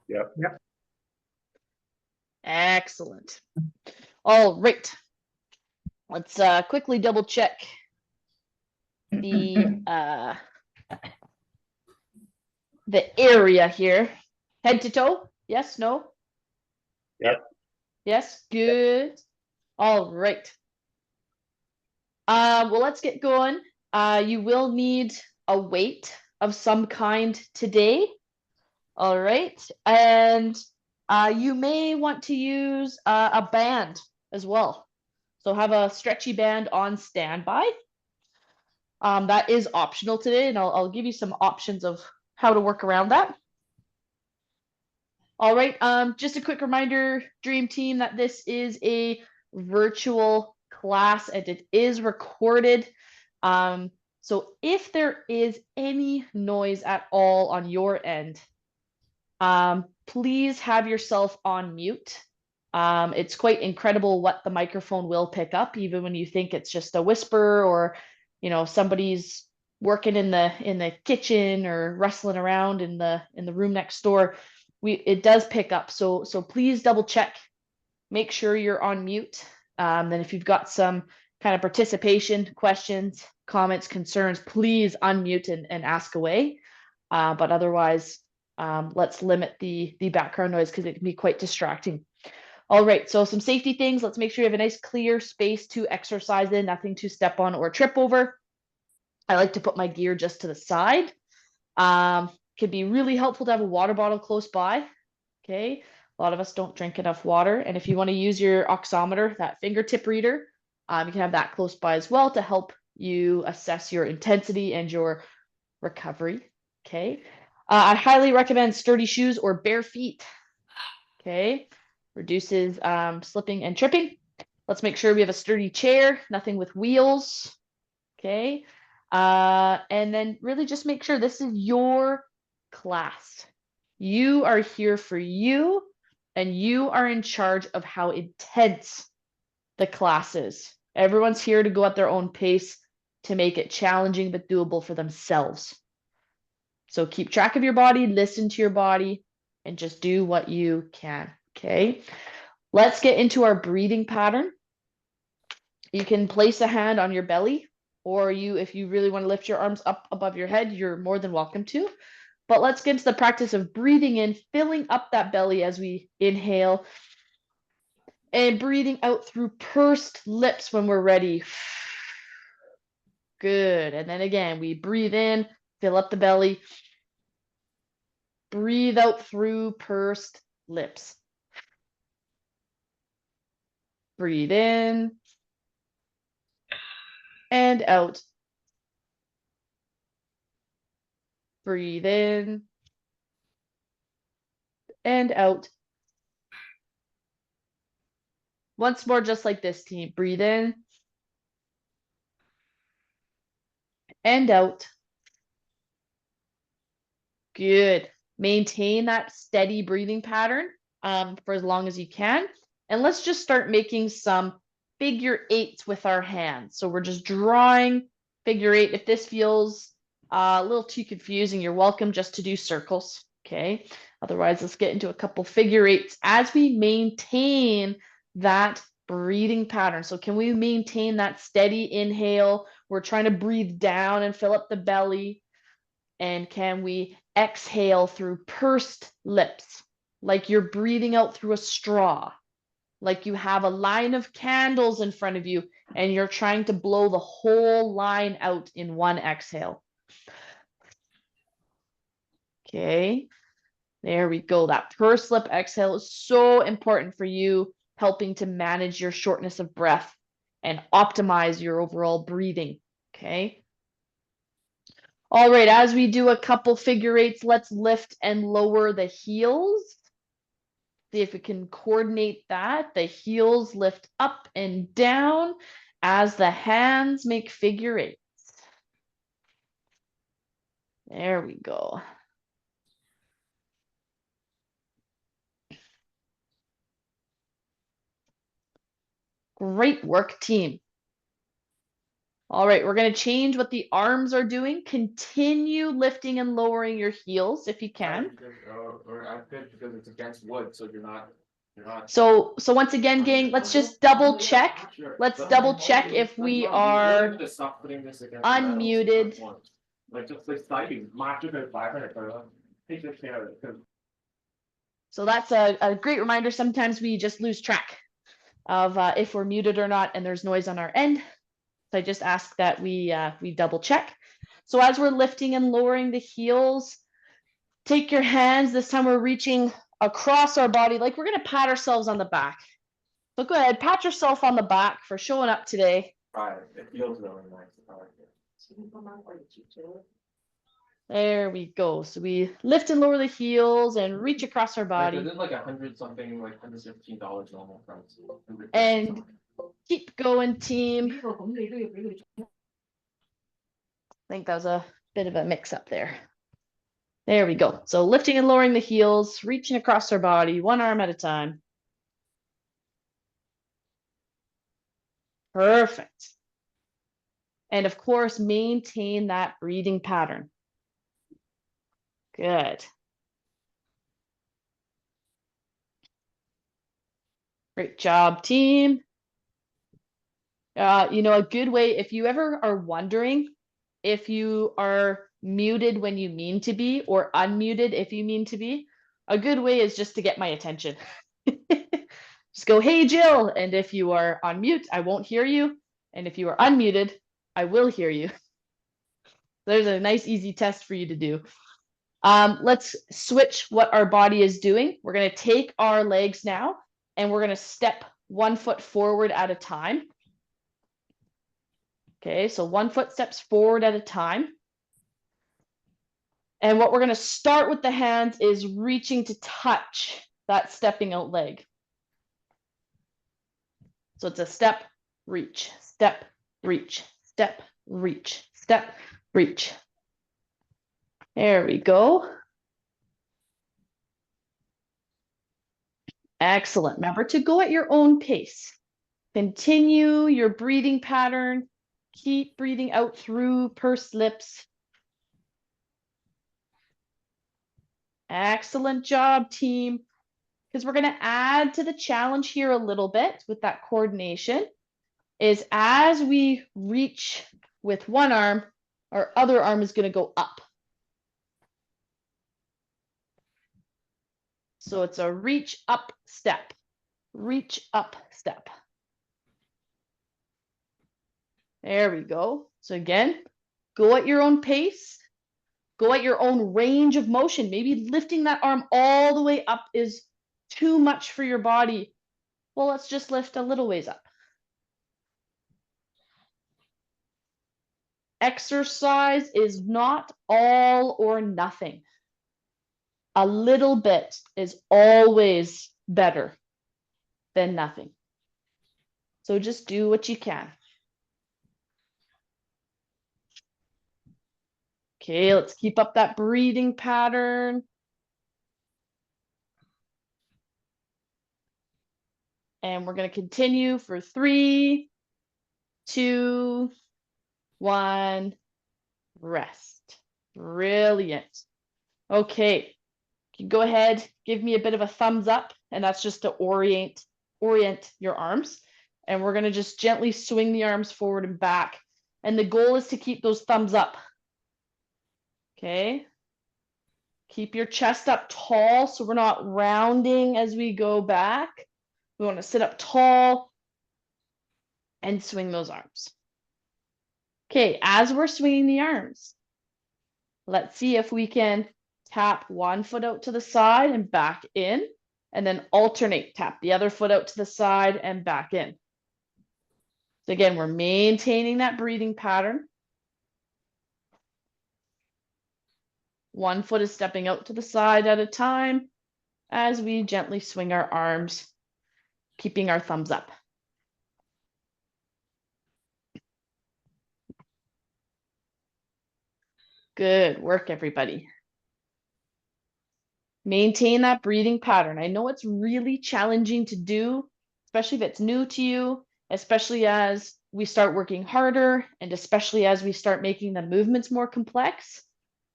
Yep. Yep. Excellent. All right. Let's quickly double check the area here. Head to toe? Yes, no? Yep. Yes, good. All right. Well, let's get going. You will need a weight of some kind today. All right. And you may want to use a band as well. So have a stretchy band on standby. That is optional today, and I'll give you some options of how to work around that. All right, just a quick reminder, Dream Team, that this is a virtual class and it is recorded. So if there is any noise at all on your end, please have yourself on mute. It's quite incredible what the microphone will pick up, even when you think it's just a whisper or, you know, somebody's working in the kitchen or rustling around in the room next door. It does pick up. So please double check, make sure you're on mute. Then if you've got some kind of participation, questions, comments, concerns, please unmute and ask away. But otherwise, let's limit the background noise because it can be quite distracting. All right, so some safety things. Let's make sure you have a nice clear space to exercise in, nothing to step on or trip over. I like to put my gear just to the side. Could be really helpful to have a water bottle close by. Okay, a lot of us don't drink enough water. And if you want to use your oximeter, that fingertip reader, you can have that close by as well to help you assess your intensity and your recovery. Okay, I highly recommend sturdy shoes or bare feet. Okay, reduces slipping and tripping. Let's make sure we have a sturdy chair, nothing with wheels. Okay, and then really just make sure this is your class. You are here for you, and you are in charge of how intense the class is. Everyone's here to go at their own pace to make it challenging but doable for themselves. So keep track of your body, listen to your body, and just do what you can. Okay. Let's get into our breathing pattern. You can place a hand on your belly, or if you really want to lift your arms up above your head, you're more than welcome to. But let's get into the practice of breathing in, filling up that belly as we inhale, and breathing out through pursed lips when we're ready. Good. And then again, we breathe in, fill up the belly, breathe out through pursed lips. Breathe in and out. Breathe in and out. Once more, just like this, team. Breathe in and out. Good. Maintain that steady breathing pattern for as long as you can. And let's just start making some figure eights with our hands. So we're just drawing figure eight. If this feels a little too confusing, you're welcome just to do circles. Okay. Otherwise, let's get into a couple figure eights as we maintain that breathing pattern. So can we maintain that steady inhale? We're trying to breathe down and fill up the belly. And can we exhale through pursed lips, like you're breathing out through a straw, like you have a line of candles in front of you and you're trying to blow the whole line out in one exhale. Okay, there we go. That pursed lip exhale is so important for you, helping to manage your shortness of breath and optimize your overall breathing. Okay. All right, as we do a couple figure eights, let's lift and lower the heels. See if we can coordinate that. The heels lift up and down as the hands make figure eights. There we go. Great work, team. All right, we're going to change what the arms are doing. Continue lifting and lowering your heels if you can. Or I could because it's against wood, so you're not. So once again, gang, let's just double check. Let's double check if we are unmuted. So that's a great reminder. Sometimes we just lose track of if we're muted or not, and there's noise on our end. So I just ask that we double check. So as we're lifting and lowering the heels, take your hands. This time we're reaching across our body, like we're going to pat ourselves on the back. So go ahead, pat yourself on the back for showing up today. Right, it feels really nice. There we go. So we lift and lower the heels and reach across our body. Like, like $100 something, like $115 normal price. And keep going, team. I think that was a bit of a mix up there. There we go. So lifting and lowering the heels, reaching across our body, one arm at a time. Perfect. And of course, maintain that breathing pattern. Good. Great job, team. A good way, if you ever are wondering if you are muted when you mean to be or unmuted if you mean to be, a good way is just to get my attention. Just go, hey, Jill. And if you are on mute, I won't hear you. And if you are unmuted, I will hear you. There's a nice, easy test for you to do. Let's switch what our body is doing. We're going to take our legs now, and we're going to step 1 foot forward at a time. Okay, so 1 foot steps forward at a time. And what we're going to start with the hands is reaching to touch that stepping out leg. So it's a step, reach, step, reach, step, reach, step, reach. There we go. Excellent. Remember to go at your own pace. Continue your breathing pattern. Keep breathing out through pursed lips. Excellent job, team. Because we're going to add to the challenge here a little bit with that coordination is as we reach with one arm, our other arm is going to go up. So it's a reach up step, reach up step. There we go. So again, go at your own pace, go at your own range of motion. Maybe lifting that arm all the way up is too much for your body. Well, let's just lift a little ways up. Exercise is not all or nothing. A little bit is always better than nothing. So just do what you can. Okay, let's keep up that breathing pattern. And we're going to continue for 3, 2, 1, rest. Brilliant. Okay, you can go ahead, give me a bit of a thumbs up, and that's just to orient your arms. And we're going to just gently swing the arms forward and back. And the goal is to keep those thumbs up. Okay. Keep your chest up tall so we're not rounding as we go back. We want to sit up tall and swing those arms. Okay, as we're swinging the arms, let's see if we can tap one foot out to the side and back in, and then alternate, tap the other foot out to the side and back in. So again, we're maintaining that breathing pattern. One foot is stepping out to the side at a time as we gently swing our arms, keeping our thumbs up. Good work, everybody. Maintain that breathing pattern. I know it's really challenging to do, especially if it's new to you, especially as we start working harder, and especially as we start making the movements more complex.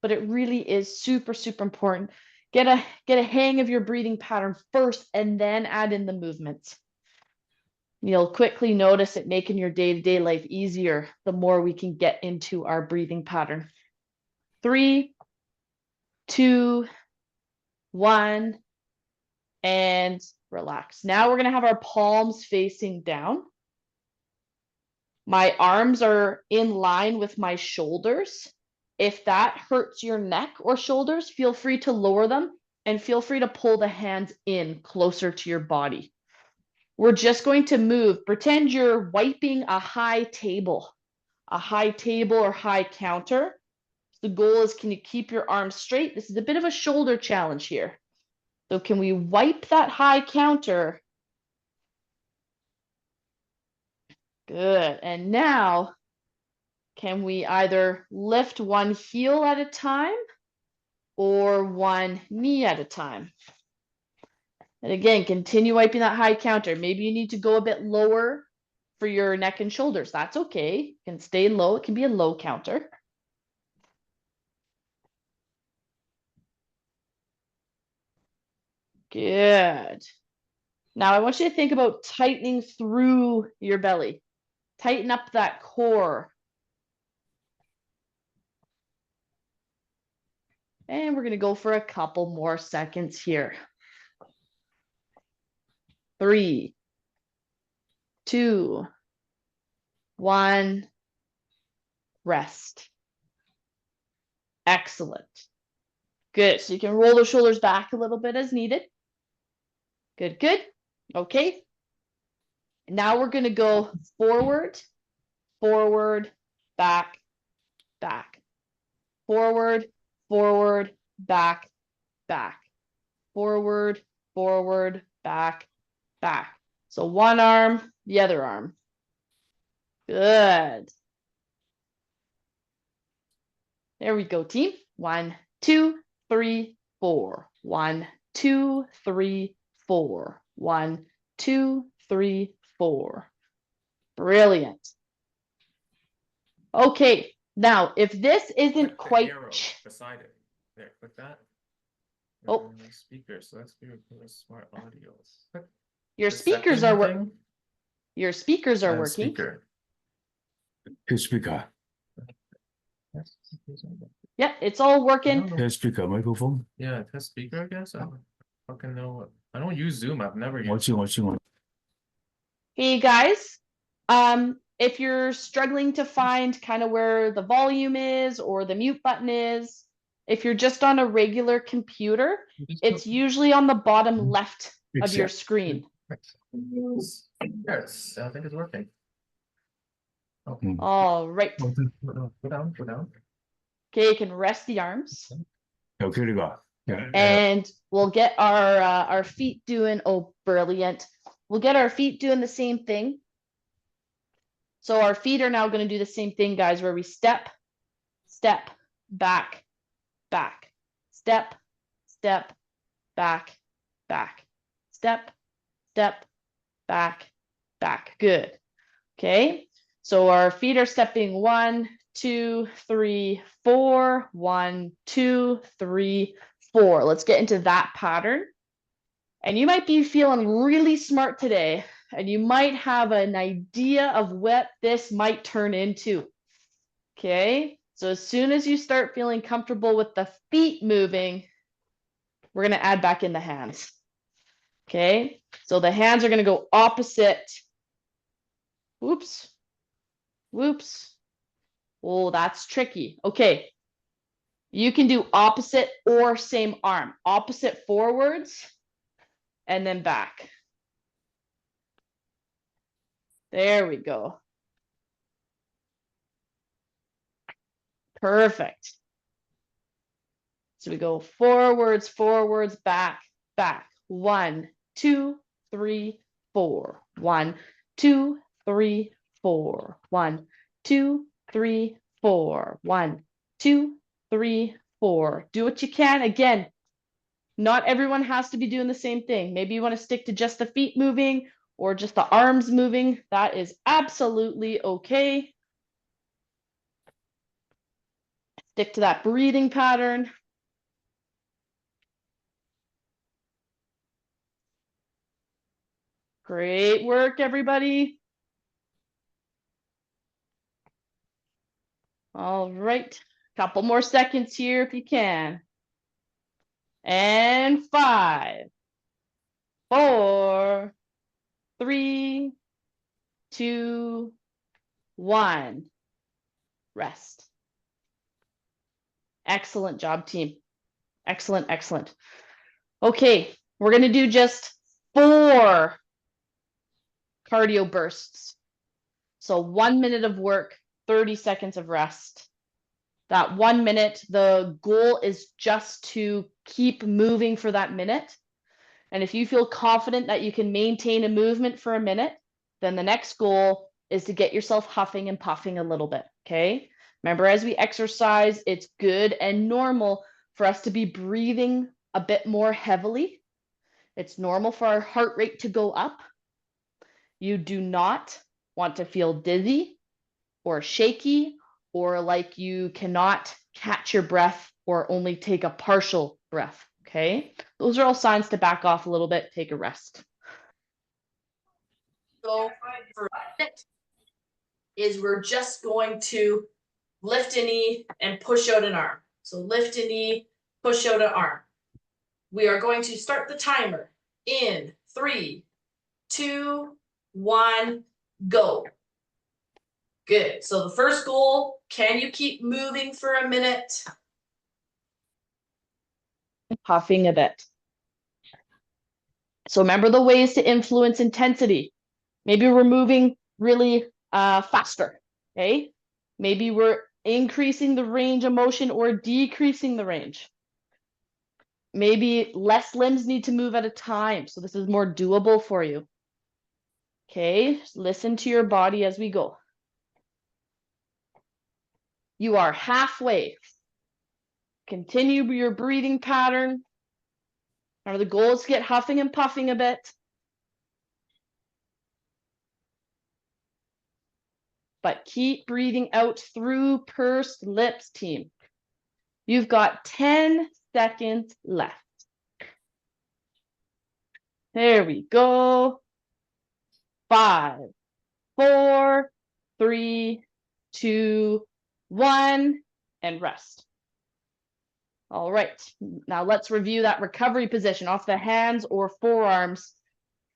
But it really is super, super important. Get a hang of your breathing pattern first and then add in the movements. You'll quickly notice it making your day-to-day life easier the more we can get into our breathing pattern. 3, 2, 1, and relax. Now we're going to have our palms facing down. My arms are in line with my shoulders. If that hurts your neck or shoulders, feel free to lower them and feel free to pull the hands in closer to your body. We're just going to move. Pretend you're wiping a high table or high counter. The goal is, can you keep your arms straight? This is a bit of a shoulder challenge here. So can we wipe that high counter? Good. And now, can we either lift one heel at a time or one knee at a time? And again, continue wiping that high counter. Maybe you need to go a bit lower for your neck and shoulders. That's okay. You can stay low. It can be a low counter. Good. Now I want you to think about tightening through your belly. Tighten up that core. And we're going to go for a couple more seconds here. 3, 2, 1, rest. Excellent. Good. So you can roll the shoulders back a little bit as needed. Good, good. Okay. Now we're going to go forward, forward, back, back. Forward, forward, back, back. Forward, forward, back, back. So one arm, the other arm. Good. There we go, team. 1, 2, 3, 4. 1, 2, 3, 4. 1, 2, 3, 4. Brilliant. Okay, now if this isn't quite beside it. There, click that. Oh, speakers. So that's good for smart audio. Your speakers are working. Your speakers are working. Speaker. Here's speaker. Yeah, it's all working. Here's speaker microphone. Yeah, test speaker, I guess. I don't fucking know what. I don't use Zoom. I've never used. Watching. Hey guys, if you're struggling to find kind of where the volume is or the mute button is, if you're just on a regular computer, it's usually on the bottom left of your screen. Yes, I think it's working. Oh. All right. Go down. Okay, you can rest the arms. Okay, yeah. And we'll get our feet doing, oh, brilliant. We'll get our feet doing the same thing. So our feet are now going to do the same thing, guys, where we step, step, back, back, step, step, back, back, step, step, back, back. Good. Okay. So our feet are stepping 1, 2, 3, 4. 1, 2, 3, 4. Let's get into that pattern. And you might be feeling really smart today, and you might have an idea of what this might turn into. Okay, so as soon as you start feeling comfortable with the feet moving, we're going to add back in the hands. Okay, so the hands are going to go opposite. Whoops. Whoops. Oh, that's tricky. Okay, you can do opposite or same arm. Opposite forwards and then back. There we go. Perfect. So we go forwards, forwards, back, back. 1, 2, 3, 4. 1, 2, 3, 4. 1, 2, 3, 4. 1, 2, 3, 4. Do what you can. Again, not everyone has to be doing the same thing. Maybe you want to stick to just the feet moving, or just the arms moving, that is absolutely okay. Stick to that breathing pattern. Great work, everybody. All right, couple more seconds here if you can. And 5, 4, 3, 2, 1. Rest. Excellent job, team. Excellent, excellent. Okay, we're going to do just 4 cardio bursts. So 1 minute of work, 30 seconds of rest. That 1 minute, the goal is just to keep moving for that minute. And if you feel confident that you can maintain a movement for a minute, then the next goal is to get yourself huffing and puffing a little bit, okay? Remember, as we exercise, it's good and normal for us to be breathing a bit more heavily. It's normal for our heart rate to go up. You do not want to feel dizzy or shaky or like you cannot catch your breath or only take a partial breath, okay? Those are all signs to back off a little bit, take a rest. So for it is we're just going to lift a knee and push out an arm. So lift a knee, push out an arm. We are going to start the timer in 3, 2, 1, go. Good. So the first goal, can you keep moving for a minute? Puffing a bit. So remember the ways to influence intensity. Maybe we're moving really faster, okay? Maybe we're increasing the range of motion or decreasing the range. Maybe less limbs need to move at a time, so this is more doable for you. Okay, listen to your body as we go. You are halfway. Continue your breathing pattern. Remember, the goal is to get huffing and puffing a bit. But keep breathing out through pursed lips, team. You've got 10 seconds left. There we go. 5, 4, 3, 2, 1, and rest. All right, now let's review that recovery position off the hands or forearms,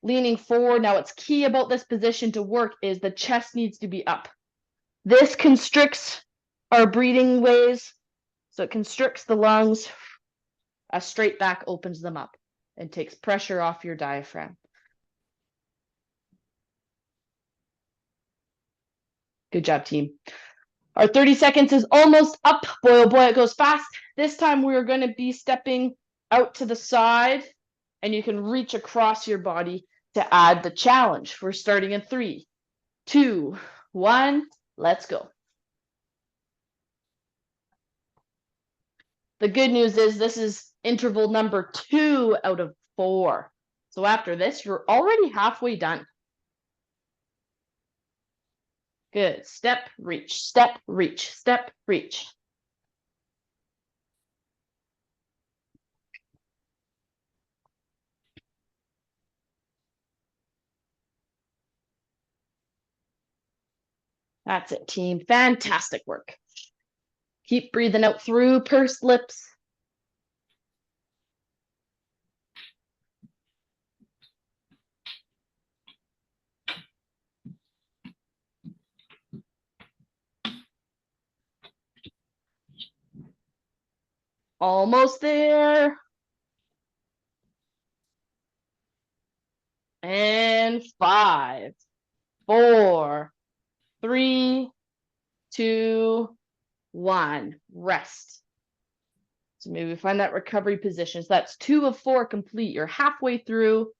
leaning forward. Now what's key about this position to work is the chest needs to be up. This constricts our breathing ways, so it constricts the lungs. A straight back opens them up and takes pressure off your diaphragm. Good job, team. Our 30 seconds is almost up. Boy, oh boy, it goes fast. This time we're going to be stepping out to the side, and you can reach across your body to add the challenge. We're starting in 3, 2, 1. Let's go. The good news is this is interval number 2 out of 4. So after this, you're already halfway done. Good. Step, reach, step, reach, step, reach. That's it, team. Fantastic work. Keep breathing out through pursed lips. Almost there. And 5, 4, 3, 2, 1. Rest. So maybe find that recovery position. So that's 2 of 4 complete. You're halfway through.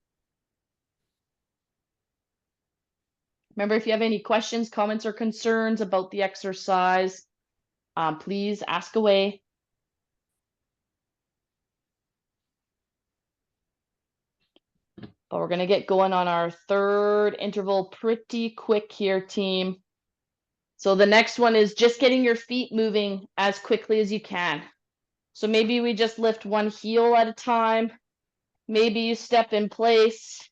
Remember, if you have any questions, comments, or concerns about the exercise, please ask away. But we're going to get going on our third interval pretty quick here, team. So the next one is just getting your feet moving as quickly as you can. So maybe we just lift one heel at a time. Maybe you step in place.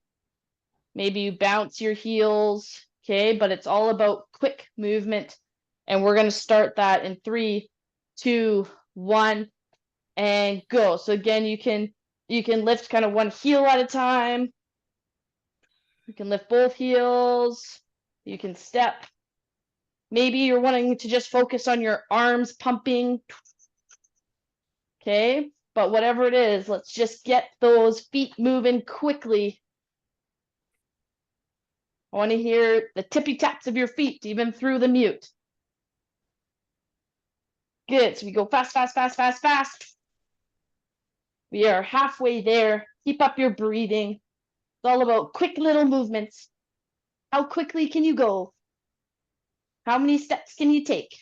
Maybe you bounce your heels. Okay, but it's all about quick movement. And we're going to start that in 3, 2, 1, and go. So again, you can lift kind of one heel at a time. You can lift both heels. You can step. Maybe you're wanting to just focus on your arms pumping. Okay, but whatever it is, let's just get those feet moving quickly. I want to hear the tippy taps of your feet, even through the mute. Good, so we go fast, fast, fast, fast, fast. We are halfway there. Keep up your breathing. It's all about quick little movements. How quickly can you go? How many steps can you take?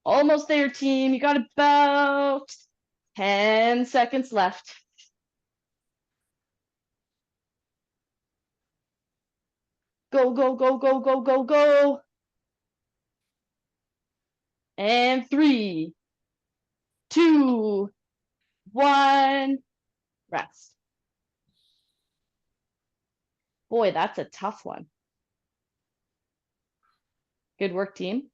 Almost there, team. You got about 10 seconds left. Go, go, go, go, go, go, go. And 3, 2, 1, rest. Boy, that's a tough one. Good work, team.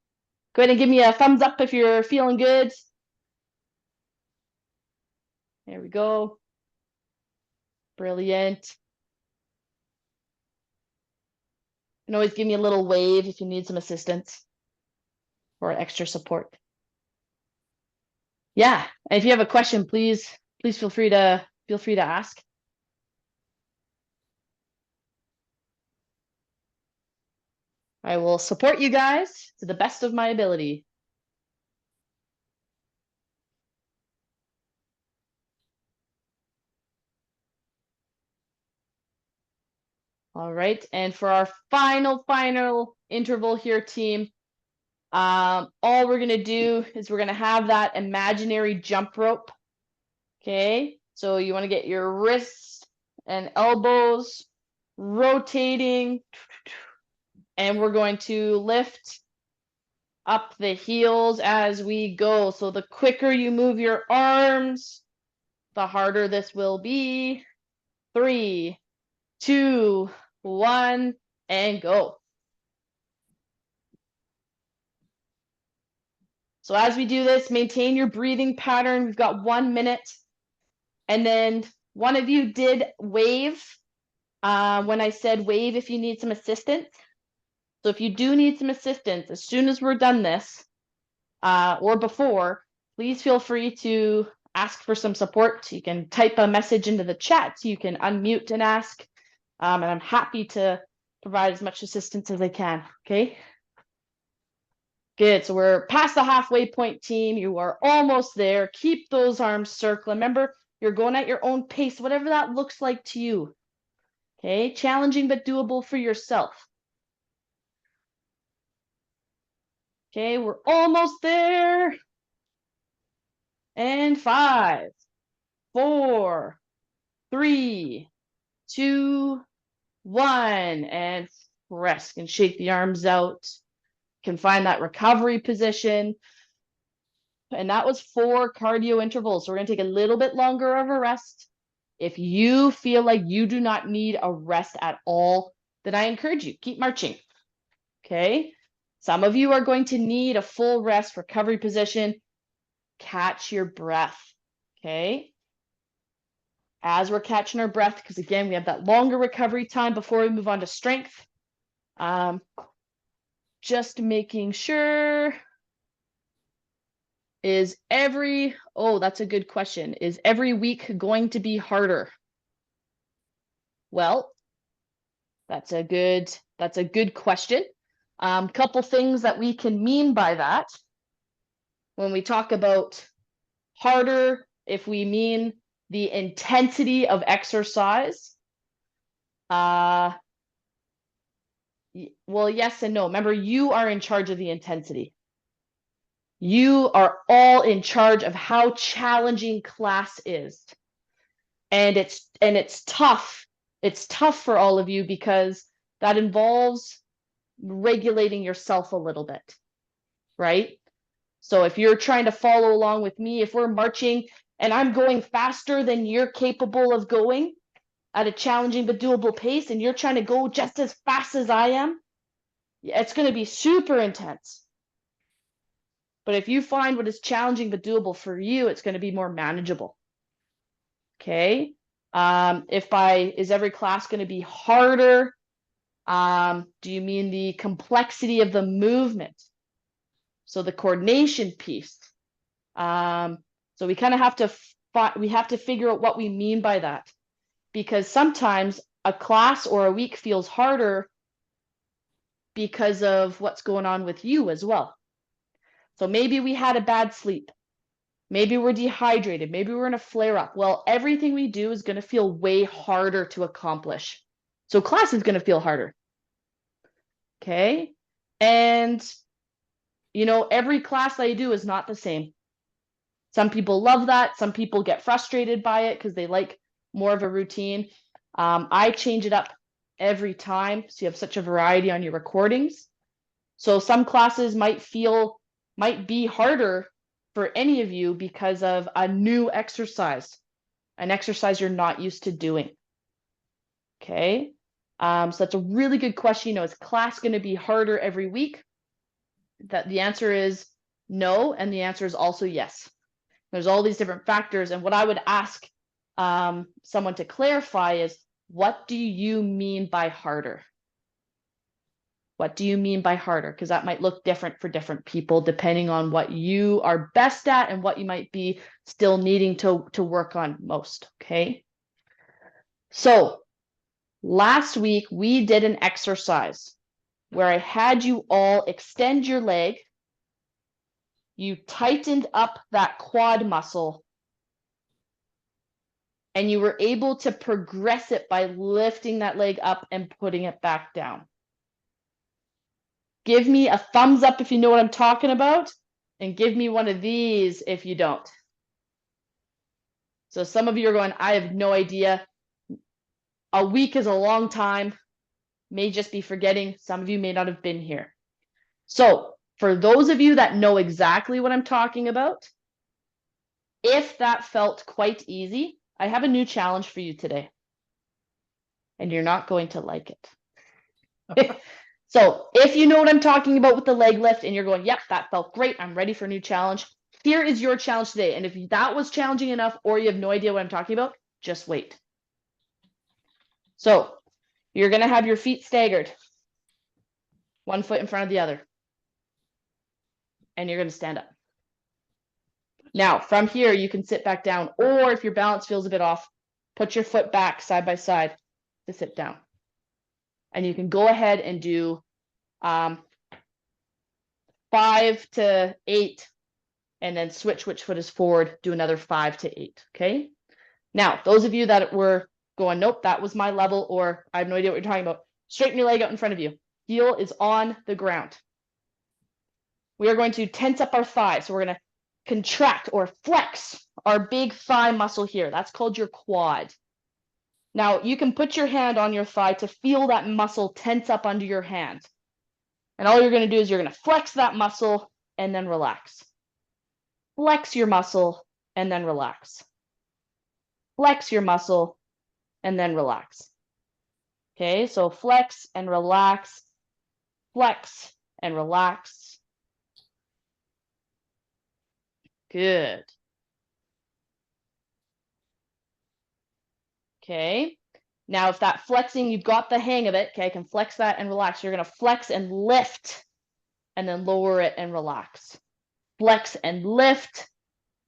Go ahead and give me a thumbs up if you're feeling good. There we go. Brilliant. You can always give me a little wave if you need some assistance or extra support. Yeah, and if you have a question, please feel free to ask. I will support you guys to the best of my ability. All right, and for our final interval here, team, all we're gonna do is we're gonna have that imaginary jump rope. Okay, so you want to get your wrists and elbows rotating, and we're going to lift up the heels as we go. So the quicker you move your arms, the harder this will be. 3, 2, 1, and go. So as we do this, maintain your breathing pattern. We've got 1 minute. And then one of you did wave when I said wave if you need some assistance. So if you do need some assistance, as soon as we're done this, or before, please feel free to ask for some support. You can type a message into the chat. You can unmute and ask. And I'm happy to provide as much assistance as I can, okay? Good, so we're past the halfway point, team. You are almost there. Keep those arms circling. Remember, you're going at your own pace, whatever that looks like to you. Okay, challenging but doable for yourself. Okay, we're almost there. And 5, 4, 3, 2, 1, and rest. And shake the arms out. You can find that recovery position. And that was 4 cardio intervals. So we're going to take a little bit longer of a rest. If you feel like you do not need a rest at all, then I encourage you, keep marching. Okay. Some of you are going to need a full rest recovery position. Catch your breath. Okay. As we're catching our breath, because again, we have that longer recovery time before we move on to strength. Just making sure. That's a good question. Is every week going to be harder? Well, that's a good question. Couple things that we can mean by that. When we talk about harder, if we mean the intensity of exercise, well, yes and no. Remember, you are in charge of the intensity. You are all in charge of how challenging class is. And it's tough. It's tough for all of you because that involves regulating yourself a little bit, right? So if you're trying to follow along with me, if we're marching and I'm going faster than you're capable of going at a challenging but doable pace, and you're trying to go just as fast as I am, it's going to be super intense. But if you find what is challenging but doable for you, it's going to be more manageable. Okay. Is every class going to be harder? Do you mean the complexity of the movement? So the coordination piece. So we kind of have to figure out what we mean by that, because sometimes a class or a week feels harder because of what's going on with you as well. So maybe we had a bad sleep. Maybe we're dehydrated. Maybe we're in a flare up. Well, everything we do is going to feel way harder to accomplish. So class is going to feel harder. Okay. And, every class that I do is not the same. Some people love that. Some people get frustrated by it because they like more of a routine. I change it up every time, so you have such a variety on your recordings. So some classes might be harder for any of you because of a new exercise, an exercise you're not used to doing. Okay. So that's a really good question. Is class going to be harder every week? The answer is no, and the answer is also yes. There's all these different factors, and what I would ask someone to clarify is, what do you mean by harder? What do you mean by harder? Because that might look different for different people depending on what you are best at and what you might be still needing to work on most, okay? So last week we did an exercise where I had you all extend your leg. You tightened up that quad muscle, and you were able to progress it by lifting that leg up and putting it back down. Give me a thumbs up if you know what I'm talking about, and give me one of these if you don't. So some of you are going, I have no idea. A week is a long time. May just be forgetting. Some of you may not have been here. So for those of you that know exactly what I'm talking about, if that felt quite easy, I have a new challenge for you today. And you're not going to like it. So if you know what I'm talking about with the leg lift and you're going, yep, that felt great, I'm ready for a new challenge, here is your challenge today. And if that was challenging enough or you have no idea what I'm talking about, just wait. So you're going to have your feet staggered, one foot in front of the other. And you're going to stand up. Now, from here, you can sit back down, or if your balance feels a bit off, put your foot back side by side to sit down. And you can go ahead and do 5 to 8, and then switch which foot is forward, do another 5 to 8, okay? Now, those of you that were going, nope, that was my level, or I have no idea what you're talking about, straighten your leg out in front of you. Heel is on the ground. We are going to tense up our thighs. So we're going to contract or flex our big thigh muscle here. That's called your quad. Now, you can put your hand on your thigh to feel that muscle tense up under your hand. And all you're going to do is you're going to flex that muscle and then relax. Flex your muscle and then relax. Flex your muscle and then relax. Okay, so flex and relax, flex and relax. Good. Okay, now if that flexing, you've got the hang of it, okay, I can flex that and relax. You're going to flex and lift and then lower it and relax. Flex and lift,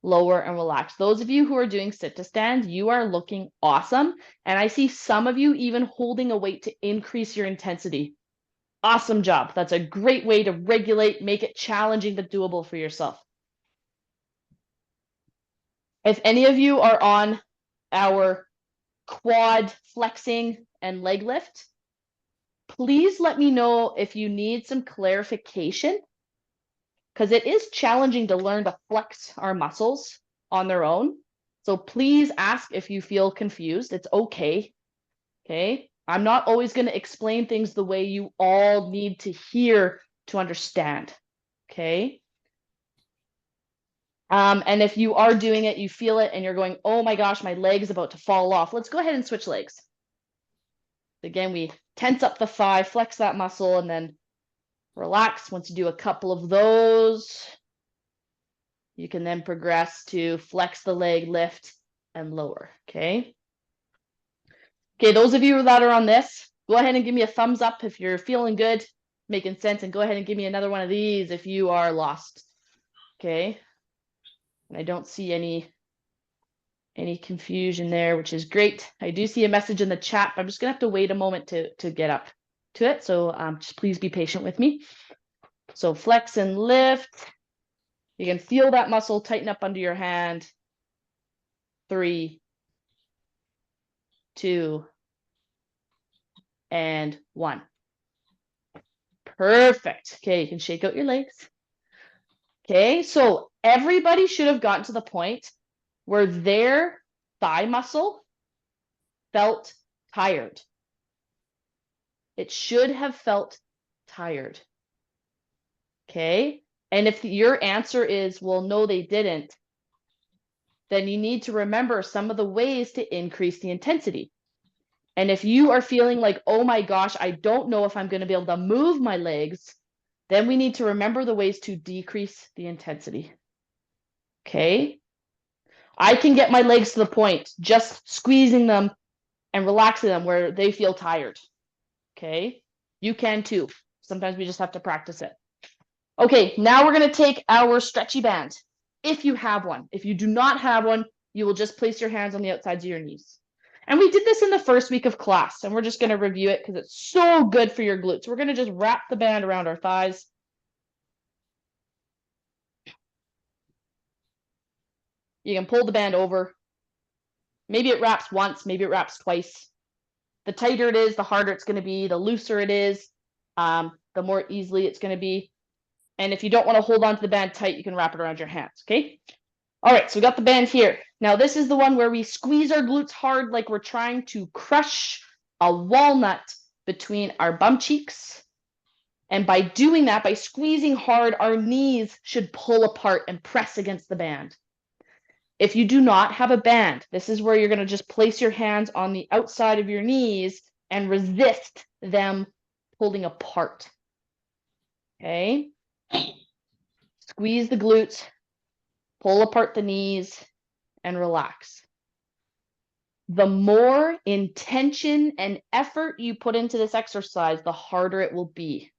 lower and relax. Those of you who are doing sit to stand, you are looking awesome. And I see some of you even holding a weight to increase your intensity. Awesome job. That's a great way to regulate, make it challenging but doable for yourself. If any of you are on our quad flexing and leg lift, please let me know if you need some clarification, because it is challenging to learn to flex our muscles on their own. So please ask if you feel confused. It's okay. Okay. I'm not always going to explain things the way you all need to hear to understand. Okay. And if you are doing it, you feel it, and you're going, oh my gosh, my leg is about to fall off. Let's go ahead and switch legs. Again, we tense up the thigh, flex that muscle, and then relax. Once you do a couple of those, you can then progress to flex the leg, lift, and lower. Okay. Okay, those of you that are on this, go ahead and give me a thumbs up if you're feeling good, making sense, and go ahead and give me another one of these if you are lost. Okay. And I don't see any confusion there, which is great. I do see a message in the chat, but I'm just gonna have to wait a moment to get up to it. So just please be patient with me. So flex and lift. You can feel that muscle tighten up under your hand. 3, 2, and 1. Perfect. Okay, you can shake out your legs. Okay, so everybody should have gotten to the point where their thigh muscle felt tired. It should have felt tired. Okay, and if your answer is, well, no, they didn't, then you need to remember some of the ways to increase the intensity. And if you are feeling like, oh my gosh, I don't know if I'm going to be able to move my legs, then we need to remember the ways to decrease the intensity. Okay. I can get my legs to the point, just squeezing them and relaxing them where they feel tired. Okay. You can too. Sometimes we just have to practice it. Okay. Now we're going to take our stretchy band. If you have one. If you do not have one, you will just place your hands on the outsides of your knees. And we did this in the first week of class, and we're just going to review it because it's so good for your glutes. We're going to just wrap the band around our thighs. You can pull the band over. Maybe it wraps once, maybe it wraps twice. The tighter it is, the harder it's going to be. The looser it is, the more easily it's going to be. And if you don't want to hold on to the band tight, you can wrap it around your hands, okay? All right, so we got the band here. Now this is the one where we squeeze our glutes hard like we're trying to crush a walnut between our bum cheeks. And by doing that, by squeezing hard, our knees should pull apart and press against the band. If you do not have a band, this is where you're going to just place your hands on the outside of your knees and resist them pulling apart. Okay? Squeeze the glutes, pull apart the knees, and relax. The more intention and effort you put into this exercise, the harder it will be.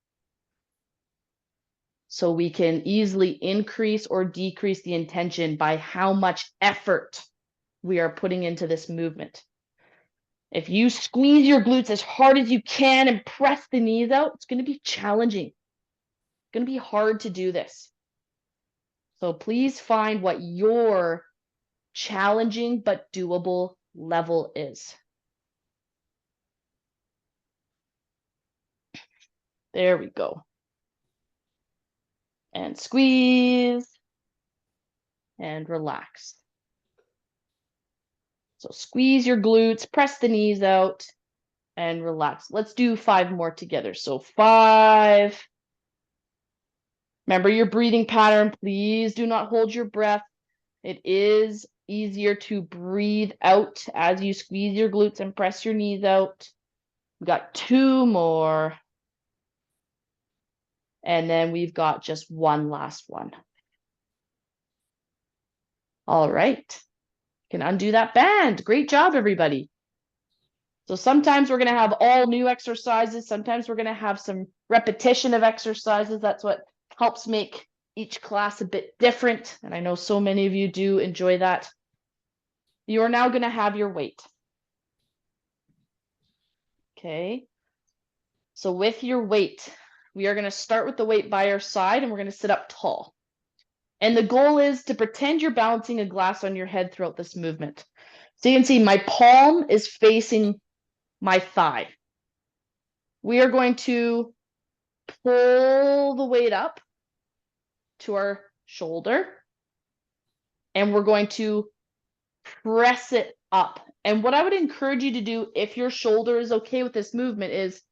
So we can easily increase or decrease the intention by how much effort we are putting into this movement. If you squeeze your glutes as hard as you can and press the knees out, it's going to be challenging. It's going to be hard to do this. So please find what your challenging but doable level is. There we go. And squeeze and relax. So squeeze your glutes, press the knees out, and relax. Let's do 5 more together. So 5. Remember your breathing pattern. Please do not hold your breath. It is easier to breathe out as you squeeze your glutes and press your knees out. We got 2 more. And then we've got just one last one. All right. Can undo that band. Great job, everybody. So sometimes we're going to have all new exercises. Sometimes we're going to have some repetition of exercises. That's what helps make each class a bit different. And I know so many of you do enjoy that. You are now going to have your weight. Okay. So with your weight, we are going to start with the weight by our side and we're going to sit up tall. And the goal is to pretend you're balancing a glass on your head throughout this movement. So you can see my palm is facing my thigh. We are going to pull the weight up to our shoulder. And we're going to press it up. And what I would encourage you to do, if your shoulder is okay with this movement, is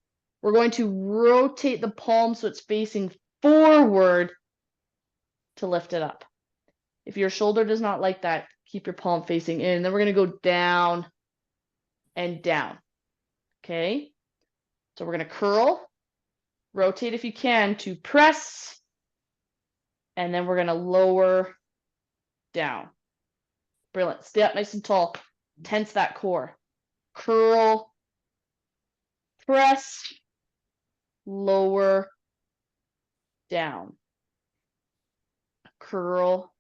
we're going to rotate the palm so it's facing forward to lift it up. If your shoulder does not like that, keep your palm facing in. Then we're going to go down and down. Okay? So we're going to curl, rotate if you can to press, and then we're going to lower down. Brilliant. Stay up nice and tall. Tense that core. Curl, press, lower, down. Curl,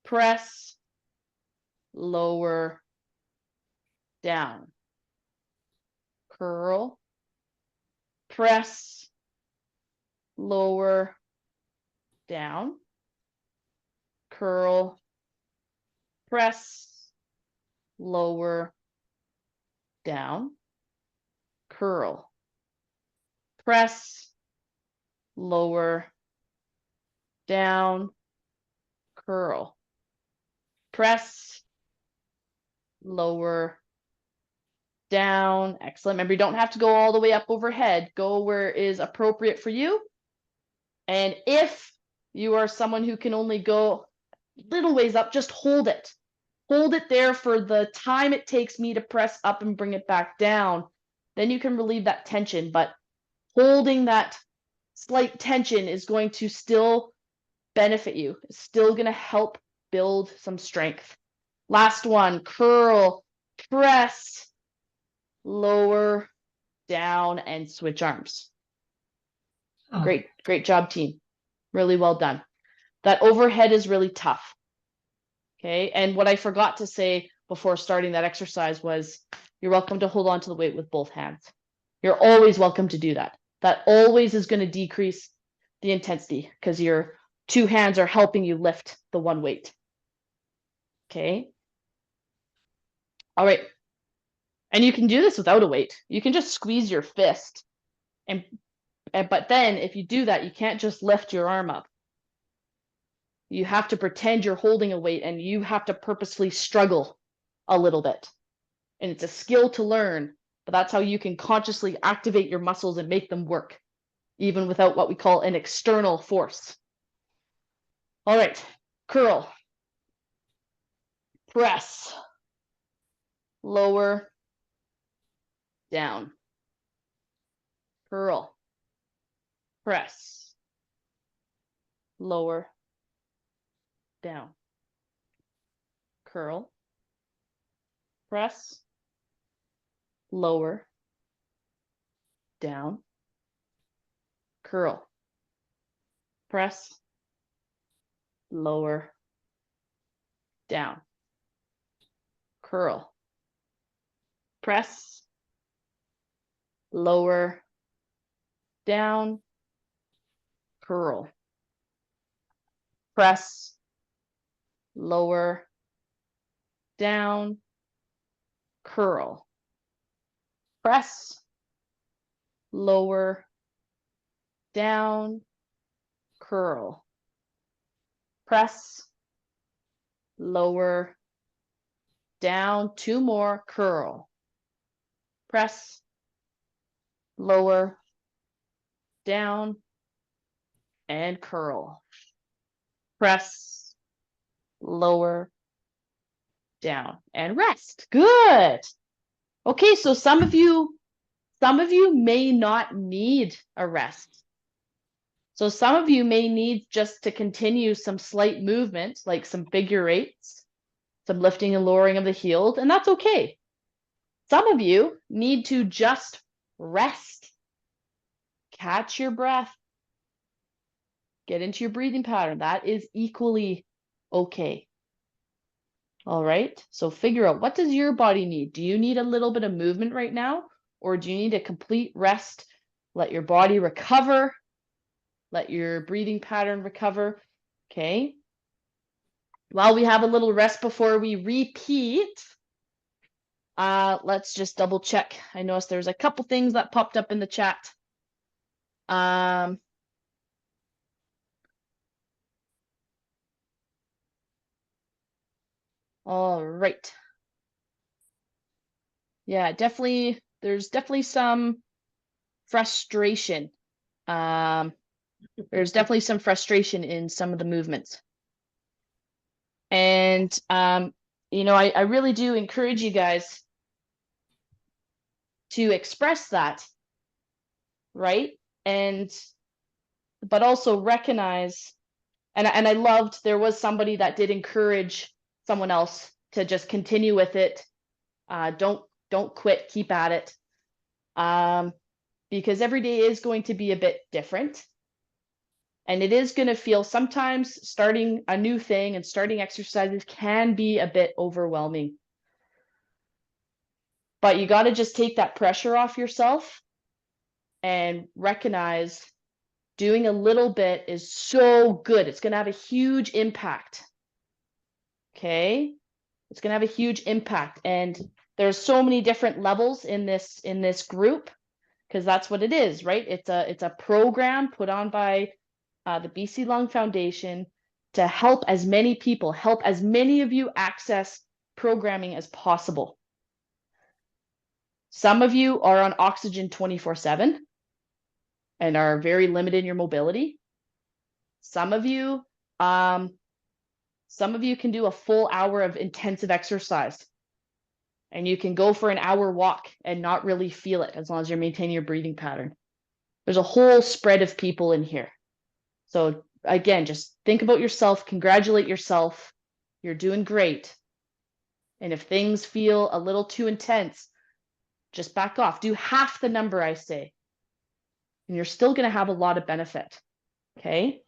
press, lower, down. Curl, press, lower, down. Curl, press, lower, down. Curl, press, lower, down. Curl, press, lower, down. Excellent. Remember, you don't have to go all the way up overhead. Go where is appropriate for you. And if you are someone who can only go little ways up, just hold it. Hold it there for the time it takes me to press up and bring it back down. Then you can relieve that tension. But holding that slight tension is going to still benefit you. It's still going to help build some strength. Last one, curl, press, lower, down, and switch arms. Oh. Great job, team. Really well done. That overhead is really tough. Okay, and what I forgot to say before starting that exercise was you're welcome to hold on to the weight with both hands. You're always welcome to do that. That always is going to decrease the intensity because your two hands are helping you lift the one weight. Okay. All right. And you can do this without a weight. You can just squeeze your fist. But then if you do that, you can't just lift your arm up. You have to pretend you're holding a weight and you have to purposefully struggle a little bit. And it's a skill to learn, but that's how you can consciously activate your muscles and make them work, even without what we call an external force. All right, curl, press, lower, down, curl, press, lower, down, curl, press, lower, down, curl, press, lower, down, curl, press, lower, down, curl, press, lower, down, curl, press, lower, down, curl, press, lower, down, two more, curl, press, lower, down, and curl, press, lower, down, and rest. Good. Okay, so some of you may not need a rest. So some of you may need just to continue some slight movement, like some figure eights, some lifting and lowering of the heels, and that's okay. Some of you need to just rest. Catch your breath. Get into your breathing pattern. That is equally okay. All right, so figure out, what does your body need? Do you need a little bit of movement right now? Or do you need a complete rest? Let your body recover. Let your breathing pattern recover. Okay. While we have a little rest before we repeat, let's just double check. I noticed there's a couple things that popped up in the chat. All right. Yeah, definitely. There's definitely some frustration. There's definitely some frustration in some of the movements. And, I really do encourage you guys to express that, right? But also recognize, and I loved there was somebody that did encourage someone else to just continue with it. Don't quit, keep at it. Because every day is going to be a bit different. And it is going to feel sometimes starting a new thing and starting exercises can be a bit overwhelming. But you got to just take that pressure off yourself and recognize doing a little bit is so good. It's going to have a huge impact. Okay? It's going to have a huge impact. And there's so many different levels in this group, because that's what it is, right? It's a program put on by the BC Lung Foundation to help as many people, help as many of you access programming as possible. Some of you are on oxygen 24/7 and are very limited in your mobility. Some of you can do a full hour of intensive exercise, and you can go for an hour walk and not really feel it as long as you're maintaining your breathing pattern. There's a whole spread of people in here. So again, just think about yourself, congratulate yourself. You're doing great. And if things feel a little too intense, just back off. Do half the number I say, and you're still going to have a lot of benefit. Okay.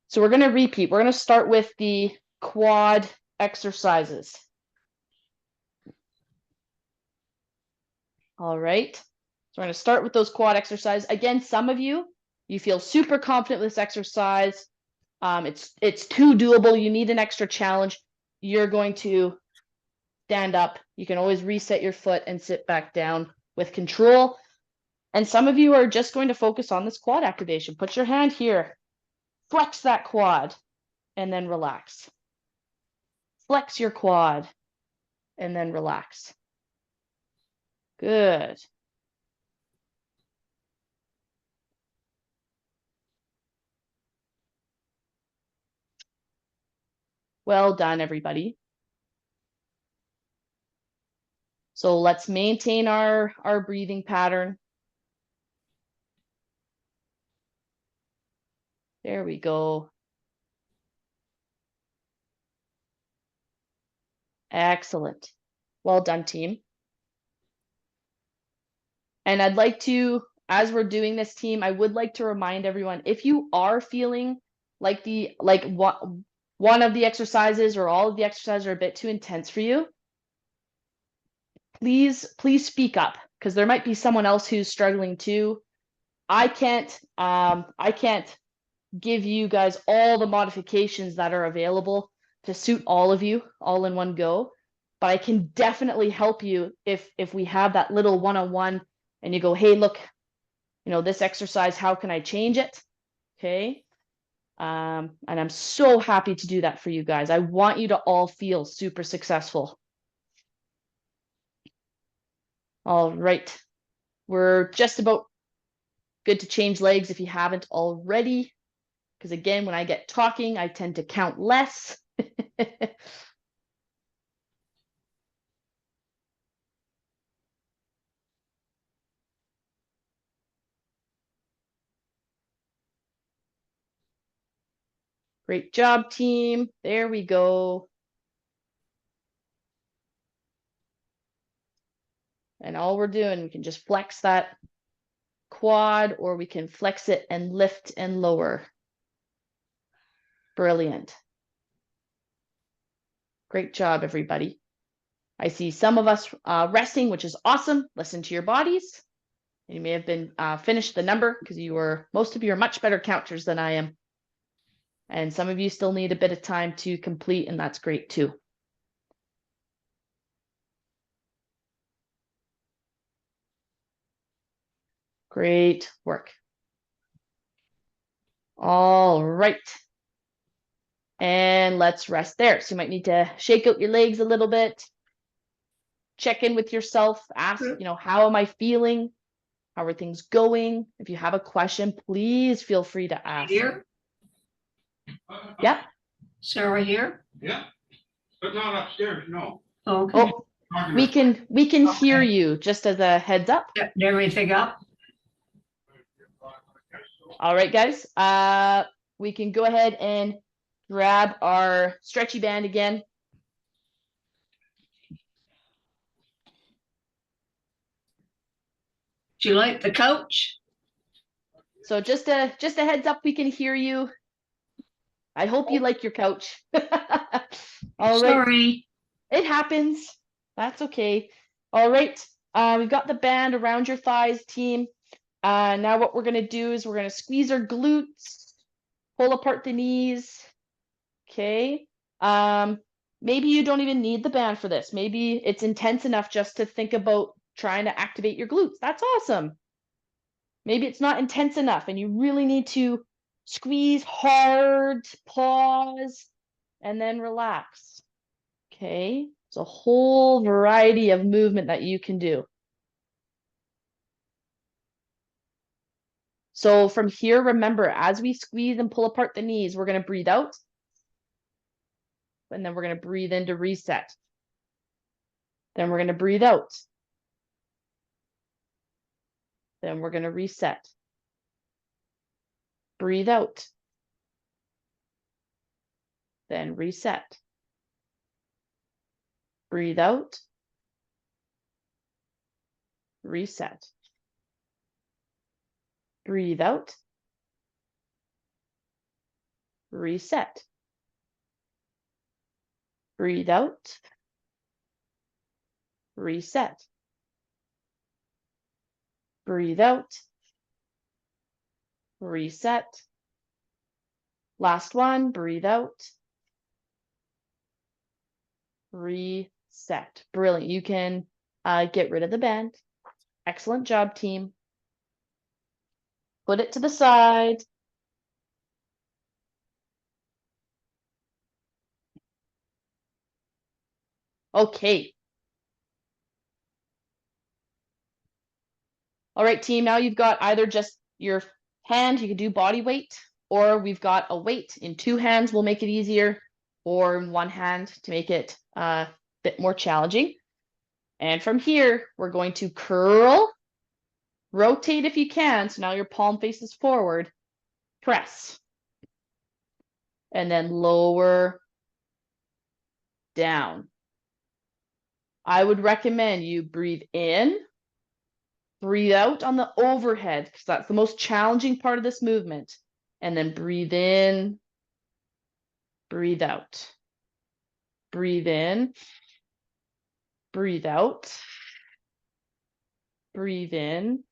So we're going to repeat. We're going to start with the quad exercises. All right. So we're going to start with those quad exercises. Again, some of you feel super confident with this exercise. It's too doable. You need an extra challenge. You're going to stand up. You can always reset your foot and sit back down with control. And some of you are just going to focus on this quad activation. Put your hand here, flex that quad, and then relax. Flex your quad, and then relax. Good. Well done, everybody. So let's maintain our breathing pattern. There we go. Excellent. Well done, team. And I'd like to, as we're doing this, team, I would like to remind everyone, if you are feeling like one of the exercises or all of the exercises are a bit too intense for you, please speak up, because there might be someone else who's struggling too. I can't give you guys all the modifications that are available to suit all of you all in one go, but I can definitely help you if we have that little one-on-one and you go, hey, look, this exercise, how can I change it? Okay. And I'm so happy to do that for you guys. I want you to all feel super successful. All right. We're just about good to change legs if you haven't already. Because again, when I get talking, I tend to count less. Great job, team. There we go. And all we're doing, we can just flex that quad, or we can flex it and lift and lower. Brilliant. Great job, everybody. I see some of us resting, which is awesome. Listen to your bodies. You may have been finished the number because most of you are much better counters than I am. And some of you still need a bit of time to complete, and that's great too. Great work. All right. And let's rest there. So you might need to shake out your legs a little bit. Check in with yourself. Ask, how am I feeling? How are things going? If you have a question, please feel free to ask. Here, Yeah. Sarah here. Yeah, but not upstairs, no. Okay. Oh, we can hear you, just as a heads up. Did everything up? All right, guys. We can go ahead and grab our stretchy band again. Do you like the couch? So just a heads up, we can hear you. I hope you like your couch. All right. Sorry. It happens. That's okay. All right. We've got the band around your thighs, team. Now what we're gonna do is we're gonna squeeze our glutes, pull apart the knees. Okay. Maybe you don't even need the band for this. Maybe it's intense enough just to think about trying to activate your glutes. That's awesome. Maybe it's not intense enough and you really need to squeeze hard, pause, and then relax. Okay. It's a whole variety of movement that you can do. So from here, remember, as we squeeze and pull apart the knees, we're going to breathe out. And then we're going to breathe in to reset. Then we're going to breathe out. Then we're going to reset. Breathe out. Then reset. Breathe out. Reset. Breathe out. Reset. Breathe out. Reset. Breathe out. Reset. Last one, breathe out. Reset. Brilliant. You can get rid of the band. Excellent job, team. Put it to the side. Okay. All right, team. Now you've got either just your hand, you can do body weight, or we've got a weight in two hands will make it easier, or in one hand to make it a bit more challenging. And from here, we're going to curl, rotate if you can. So now your palm faces forward, press, and then lower, down. I would recommend you breathe in, breathe out on the overhead, because that's the most challenging part of this movement. And then breathe in, breathe out. Breathe in, breathe out. Breathe in,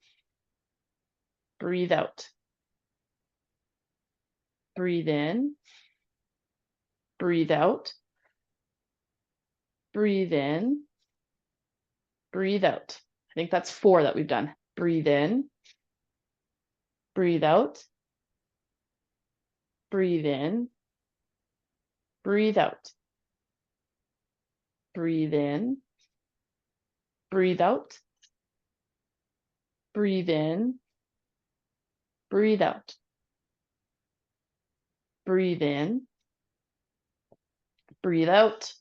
breathe out. Breathe in, breathe out. Breathe in, breathe out. I think that's 4 that we've done. Breathe in, breathe out. Breathe in, breathe out. Breathe in, breathe out. Breathe in, breathe out. Breathe in, breathe out.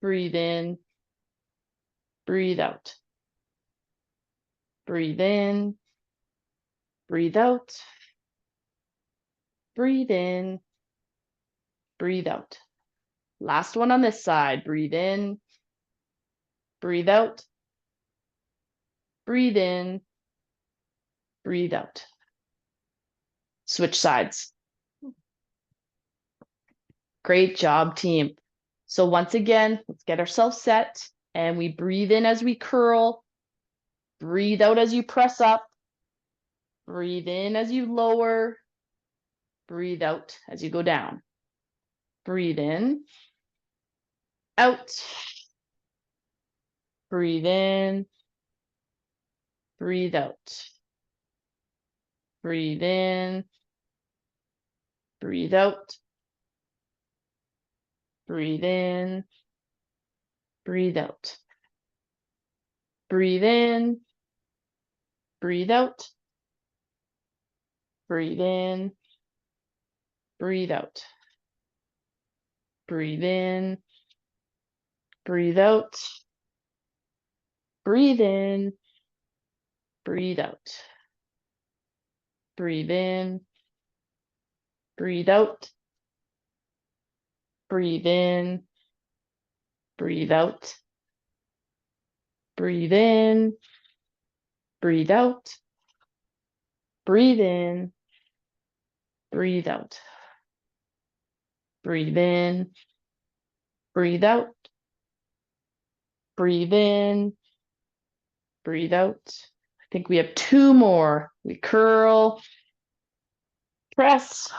Breathe in, breathe out. Breathe in, breathe out. Breathe in, breathe out. Last one on this side. Breathe in, breathe out. Breathe in, breathe out. Switch sides. Great job, team. So once again, let's get ourselves set, and we breathe in as we curl. Breathe out as you press up. Breathe in as you lower. Breathe out as you go down. Breathe in. Out. Breathe in. Breathe out. Breathe in. Breathe out. Breathe in. Breathe out. Breathe in. Breathe out. Breathe in. Breathe out. Breathe in. Breathe out. Breathe in. Breathe out. Breathe in. Breathe out. Breathe in. Breathe out. Breathe in. Breathe out. Breathe in. Breathe out. Breathe in. Breathe out. Breathe in. Breathe out. I think we have 2 more. We curl. Press.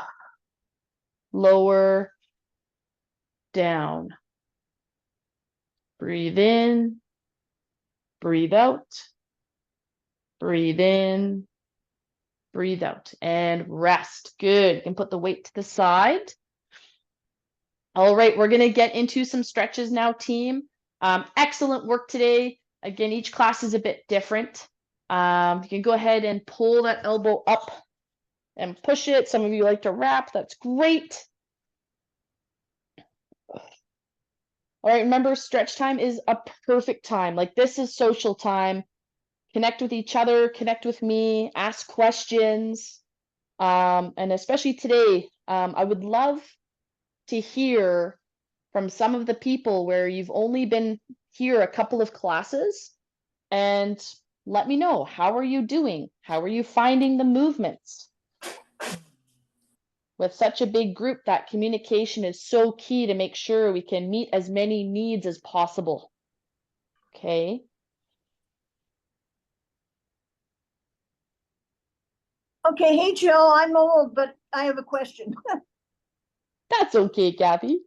Lower. Down. Breathe in. Breathe out. Breathe in. Breathe out. And rest. Good. You can put the weight to the side. All right, we're going to get into some stretches now, team. Excellent work today. Again, each class is a bit different. You can go ahead and pull that elbow up and push it. Some of you like to wrap. That's great. All right, remember, stretch time is a perfect time. Like, this is social time. Connect with each other, connect with me, ask questions. And especially today, I would love to hear from some of the people where you've only been here a couple of classes, and let me know, how are you doing? How are you finding the movements? With such a big group, that communication is so key to make sure we can meet as many needs as possible. Okay. Okay, hey Jill, I'm old, but I have a question. That's okay, Kathy.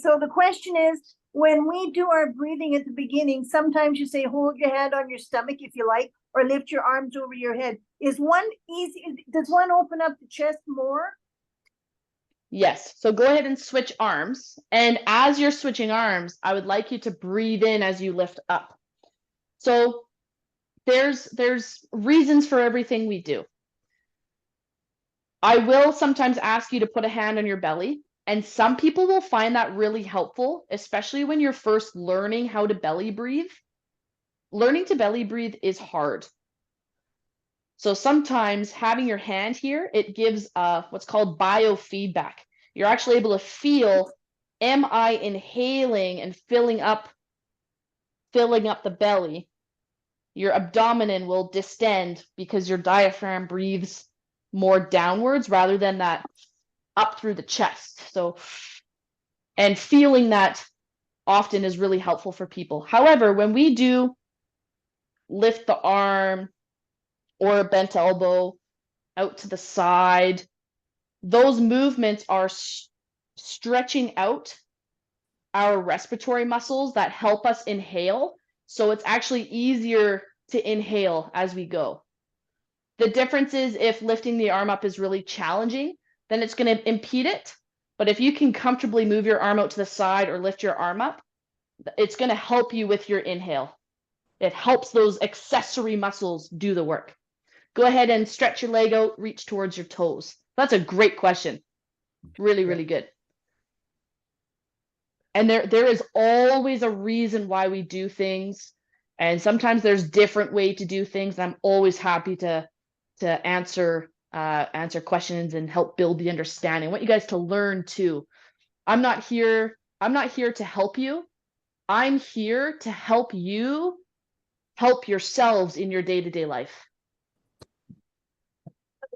So the question is, when we do our breathing at the beginning, sometimes you say hold your hand on your stomach if you like, or lift your arms over your head. Is one easy? Does one open up the chest more? Yes, so go ahead and switch arms. And as you're switching arms, I would like you to breathe in as you lift up. So there's reasons for everything we do. I will sometimes ask you to put a hand on your belly, and some people will find that really helpful, especially when you're first learning how to belly breathe. Learning to belly breathe is hard. So sometimes having your hand here, it gives what's called biofeedback. You're actually able to feel, am I inhaling and filling up the belly? Your abdomen will distend because your diaphragm breathes more downwards rather than that up through the chest. So, and feeling that often is really helpful for people. However, when we do lift the arm or a bent elbow out to the side, those movements are stretching out our respiratory muscles that help us inhale. So it's actually easier to inhale as we go. The difference is if lifting the arm up is really challenging, then it's going to impede it. But if you can comfortably move your arm out to the side or lift your arm up, it's going to help you with your inhale. It helps those accessory muscles do the work. Go ahead and stretch your leg out, reach towards your toes. That's a great question. Really, really good. And there is always a reason why we do things. And sometimes there's different way to do things. I'm always happy to answer questions and help build the understanding. I want you guys to learn too. I'm not here to help you. I'm here to help you help yourselves in your day-to-day life.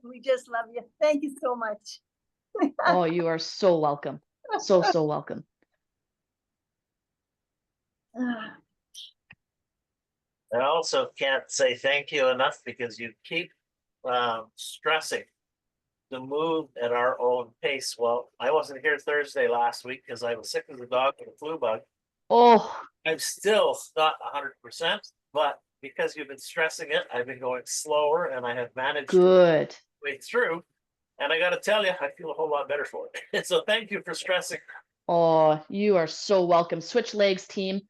We just love you. Thank you so much. Oh, you are so welcome. So welcome. I also can't say thank you enough because you keep stressing to move at our own pace. Well, I wasn't here Thursday last week because I was sick as a dog with a flu bug. Oh, I'm still not 100%, but because you've been stressing it, I've been going slower and I have managed to good. way through. And I got to tell you, I feel a whole lot better for it. So thank you for stressing Oh, you are so welcome. Switch legs team.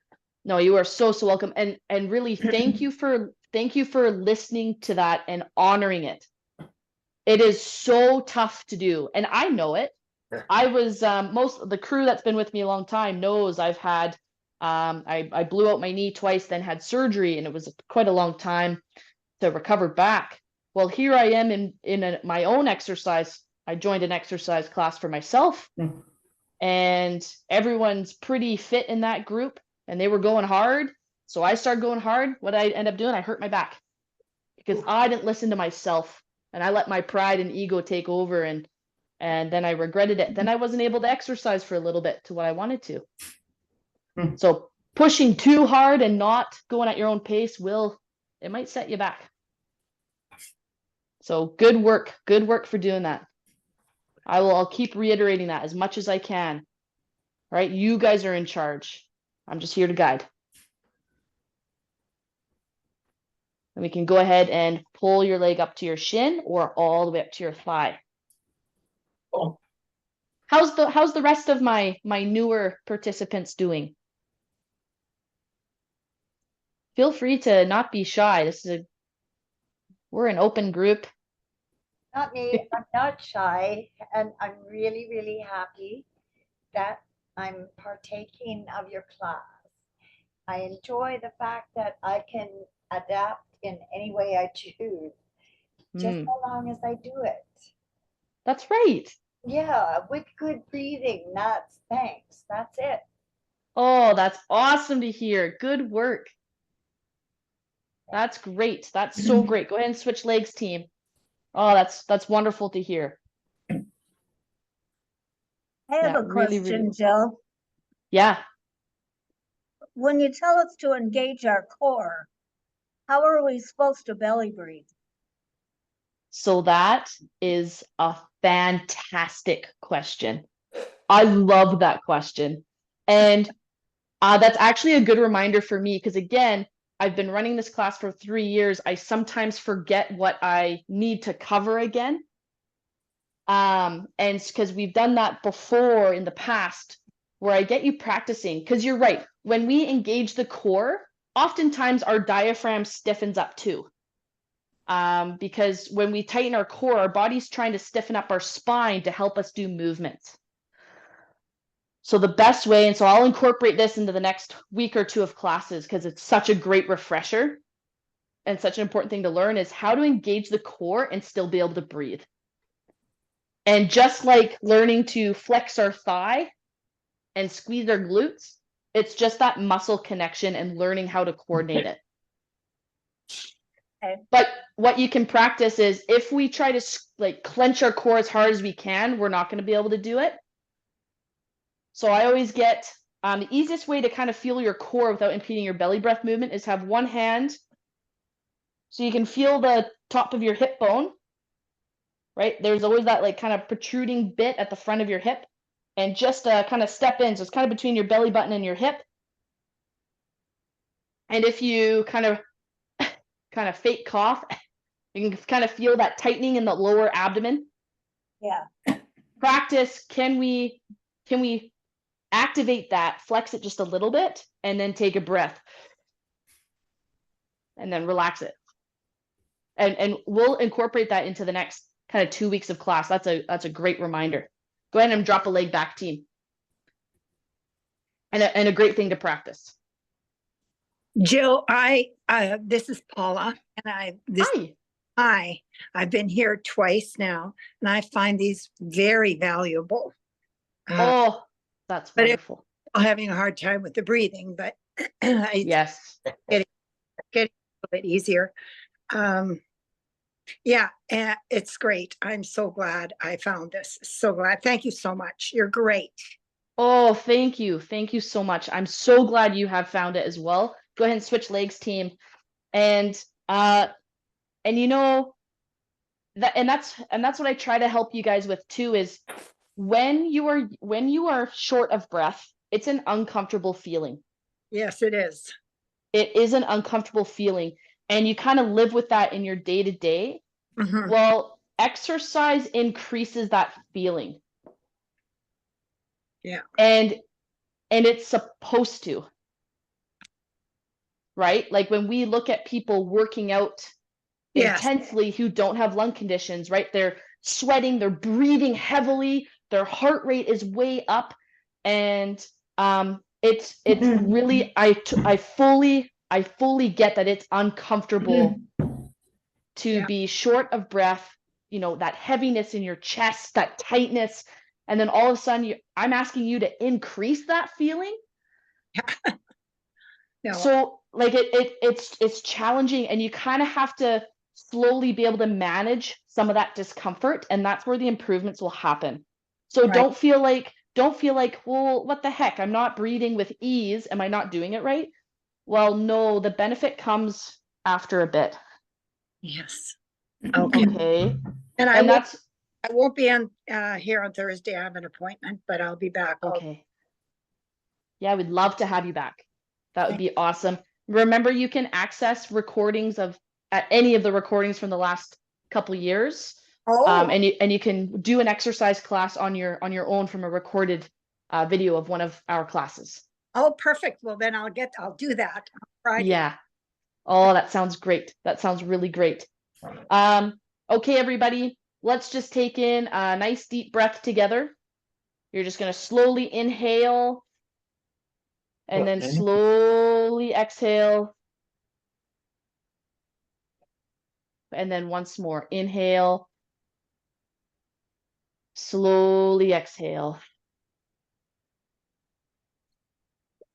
No, you are so welcome. And really thank you for listening to that and honoring it. It is so tough to do. And I know it. I was most of the crew that's been with me a long time knows I've had I blew out my knee twice, then had surgery, and it was quite a long time to recover back. Well, here I am in my own exercise. I joined an exercise class for myself, and everyone's pretty fit in that group, and they were going hard. So I started going hard. What I end up doing, I hurt my back because I didn't listen to myself, and I let my pride and ego take over, and then I regretted it. Then I wasn't able to exercise for a little bit to what I wanted to. So pushing too hard and not going at your own pace it might set you back. So good work for doing that. I'll keep reiterating that as much as I can. All right, you guys are in charge. I'm just here to guide. And we can go ahead and pull your leg up to your shin or all the way up to your thigh. Oh. How's the rest of my newer participants doing? Feel free to not be shy. We're an open group. Not me. I'm not shy, and I'm really, really happy that I'm partaking of your class. I enjoy the fact that I can adapt in any way I choose, just so long as I do it. That's right. Yeah, with good breathing, thanks. That's it. Oh, that's awesome to hear. Good work. That's great. That's so great. Go ahead and switch legs, team. Oh, that's wonderful to hear. I have Yeah, a really, question, really. Jill. Yeah. When you tell us to engage our core, how are we supposed to belly breathe? So that is a fantastic question. I love that question. And that's actually a good reminder for me because, again, I've been running this class for 3 years. I sometimes forget what I need to cover again. And because we've done that before in the past, where I get you practicing, because you're right. When we engage the core, oftentimes our diaphragm stiffens up too. Because when we tighten our core, our body's trying to stiffen up our spine to help us do movements. So the best way, and so I'll incorporate this into the next week or two of classes because it's such a great refresher and such an important thing to learn, is how to engage the core and still be able to breathe. And just like learning to flex our thigh and squeeze our glutes, it's just that muscle connection and learning how to coordinate it. Okay. But what you can practice is if we try to like clench our core as hard as we can, we're not going to be able to do it. So I always get the easiest way to kind of feel your core without impeding your belly breath movement is have one hand so you can feel the top of your hip bone, right? There's always that like kind of protruding bit at the front of your hip, and just kind of step in. So it's kind of between your belly button and your hip. And if you kind of fake cough, you can kind of feel that tightening in the lower abdomen. Yeah. Practice, can we activate that, flex it just a little bit, and then take a breath. And then relax it. And we'll incorporate that into the next kind of 2 weeks of class. That's a great reminder. Go ahead and drop a leg back, team. And a great thing to practice. Jill, this is Paula, and Hi. I've been here twice now, and I find these very valuable. Oh, that's wonderful. I'm having a hard time with the breathing, but Yes. Getting a little bit easier. Yeah, it's great. I'm so glad I found this. So glad. Thank you so much. You're great. Oh, thank you. Thank you so much. I'm so glad you have found it as well. Go ahead and switch legs, team. And you know that, and that's what I try to help you guys with too, is when you are short of breath, it's an uncomfortable feeling. Yes, it is. It is an uncomfortable feeling, and you kind of live with that in your day-to-day. Mhm. Well, exercise increases that feeling. Yeah. And it's supposed to. Right? Like when we look at people working out Yes. intensely who don't have lung conditions, right? They're sweating, they're breathing heavily, their heart rate is way up, and it's really I fully get that it's uncomfortable to Yeah. be short of breath, you know, that heaviness in your chest, that tightness, and then all of a sudden I'm asking you to increase that feeling. No, So like it's challenging, and you kind of have to slowly be able to manage some of that discomfort, and that's where the improvements will happen. So Right. don't feel like, well, what the heck? I'm not breathing with ease. Am I not doing it right? Well, no, the benefit comes after a bit. yes. Okay. Okay. And And that's I won't be on here on Thursday. I have an appointment, but I'll be back. okay. Yeah, we'd love to have you back. That would be awesome. Remember, you can access recordings of any of the recordings from the last couple years. Oh, And you can do an exercise class on your own from a recorded video of one of our classes. oh, perfect. Well, then I'll do that on Friday. Yeah. Oh, that sounds great. That sounds really great. Okay, everybody, let's just take in a nice deep breath together. You're just going to slowly inhale and then slowly exhale. And then once more, inhale. Slowly exhale.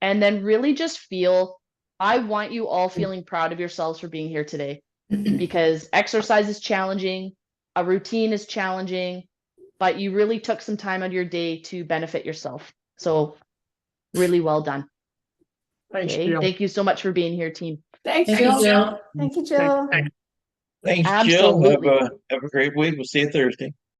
And then really just feel, I want you all feeling proud of yourselves for being here today, because exercise is challenging, a routine is challenging, but you really took some time out of your day to benefit yourself. So really well done. Thanks, Okay, Jill. thank you so much for being here, team. Thanks, Thank you, Jill. Jill. Thank you, Jill. Thanks. Thanks, Jill. Absolutely. Have a great week. We'll see you Thursday.